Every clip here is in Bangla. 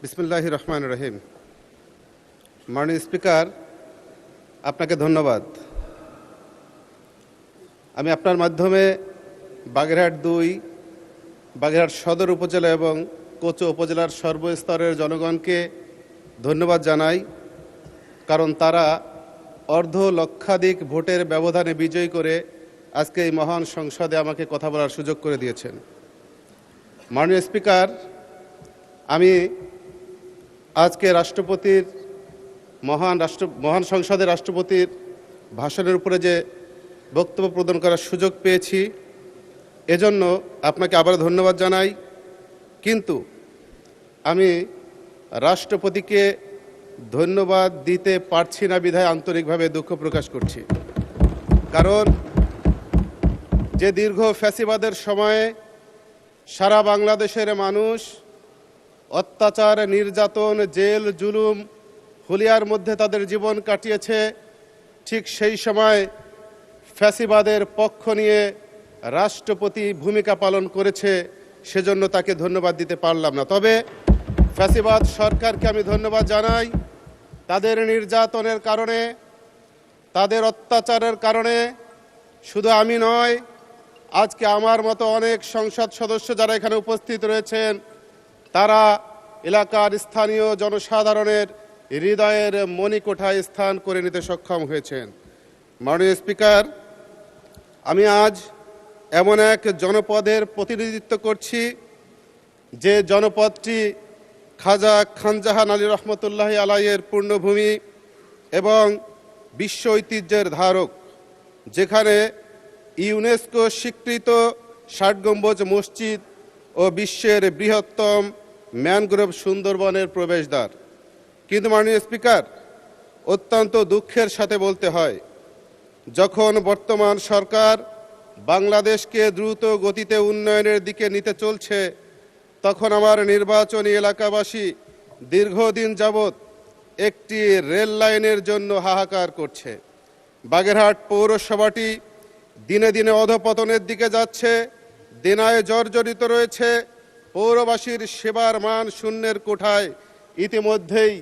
বিসমিল্লাহির রহমানির রহিম। মাননীয় স্পিকার, আপনাকে ধন্যবাদ। আমি আপনার মাধ্যমে বাগেরহাট ২, বাগেরহাট সদর উপজেলা এবং কোচো উপজেলার সর্বস্তরের জনগণকে ধন্যবাদ জানাই, কারণ তারা অর্ধলক্ষাধিক ভোটের ব্যবধানে বিজয়ী করে আজকে এই মহান সংসদে আমাকে কথা বলার সুযোগ করে দিয়েছেন। মাননীয় স্পিকার, আমি আজকে রাষ্ট্রপতির মহান সংসদের রাষ্ট্রপতির ভাষণের উপরে যে বক্তব্য প্রদান করার সুযোগ পেয়েছি, এজন্য আপনাকে আবার ধন্যবাদ জানাই। কিন্তু আমি রাষ্ট্রপতিকে ধন্যবাদ দিতে পারছি না বিধায় আন্তরিকভাবে দুঃখ প্রকাশ করছি। কারণ যে দীর্ঘ ফ্যাসিবাদের সময়ে সারা বাংলাদেশের মানুষ অত্যাচার, নির্যাতন, জেল, জুলুম, হুলিয়ার মধ্যে তাদের জীবন কাটিয়েছে, ঠিক সেই সময় ফ্যাসিবাদের পক্ষ নিয়ে রাষ্ট্রপতি ভূমিকা পালন করেছে, সেজন্য তাকে ধন্যবাদ দিতে পারলাম না। তবে ফ্যাসিবাদ সরকারকে আমি ধন্যবাদ জানাই। তাদের নির্যাতনের কারণে, তাদের অত্যাচারের কারণে শুধু আমি নয়, আজকে আমার মতো অনেক সংসদ সদস্য যারা এখানে উপস্থিত রয়েছেন, তারা এলাকার স্থানীয় জনসাধারণের হৃদয়ের মণিকোঠায় স্থান করে নিতে সক্ষম হয়েছেন। মাননীয় স্পিকার, আমি আজ এমন এক জনপদের প্রতিনিধিত্ব করছি যে জনপদটি খাজা খানজাহান আলী রহমতুল্লাহ আলাইয়ের পূর্ণভূমি এবং বিশ্ব ঐতিহ্যের ধারক, যেখানে ইউনেস্কো স্বীকৃত ৬০ গম্বুজ মসজিদ ও বিশ্বের বৃহত্তম ম্যানগ্রোভ সুন্দরবনের প্রবেশদ্বার। কিন্তু মাননীয় স্পিকার, অত্যন্ত দুঃখের সাথে বলতে হয়, যখন বর্তমান সরকার বাংলাদেশকে দ্রুত গতিতে উন্নয়নের দিকে নিতে চলছে, তখন আমার নির্বাচনী এলাকাবাসী দীর্ঘদিন যাবৎ একটি রেল লাইনের জন্য হাহাকার করছে। বাগেরহাট পৌরসভাটি দিনে দিনে অধপতনের দিকে যাচ্ছে, দেনায় জর্জরিত রয়েছে। পৌরবাসীর সেবার মান শূন্যের কোঠায়। ইতিমধ্যেই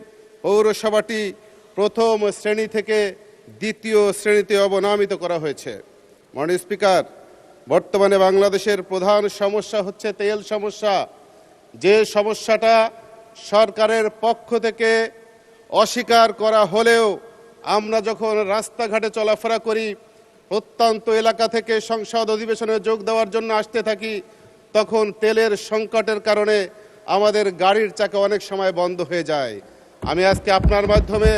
পৌরসভাটি প্রথম শ্রেণী থেকে দ্বিতীয় শ্রেণীতে অবনমিত করা হয়েছে। মাননীয় স্পিকার, বর্তমানে বাংলাদেশের প্রধান সমস্যা হচ্ছে তেল সমস্যা। যে সমস্যাটা সরকারের পক্ষ থেকে অস্বীকার করা হলেও আমরা যখন রাস্তাঘাটে চলাফেরা করি, প্রত্যন্ত এলাকা থেকে সংসদ অধিবেশনে যোগ দেওয়ার জন্য আসতে থাকি, তখন তেলের সংকটের কারণে আমাদের গাড়ির চাকা অনেক সময় বন্ধ হয়ে যায়। আমি আজকে আপনার মাধ্যমে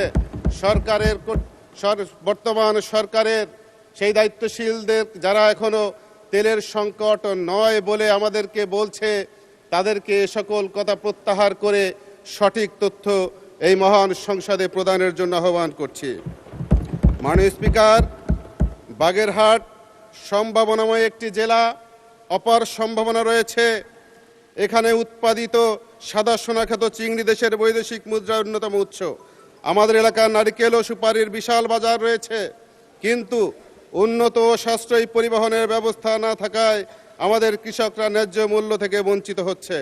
বর্তমান সরকারের সেই দায়িত্বশীলদের, যারা এখনো তেলের সংকট নয় বলে আমাদেরকে বলছে, তাদেরকে এ সকল কথা প্রত্যাহার করে সঠিক তথ্য এই মহান সংসদে প্রদানের জন্য আহ্বান করছি। মাননীয় স্পিকার, বাগেরহাট সম্ভাবনাময় একটি জেলা। অপার সম্ভাবনা রয়েছে। এখানে উৎপাদিত সাদা সোনাখ্যাত চিংড়ি দেশের বৈদেশিক মুদ্রার অন্যতম উৎস। আমাদের এলাকার নারিকেল ও সুপারির বিশাল বাজার রয়েছে, কিন্তু উন্নত ও সাশ্রয়ী পরিবহনের ব্যবস্থা না থাকায় আমাদের কৃষকরা ন্যায্য মূল্য থেকে বঞ্চিত হচ্ছে।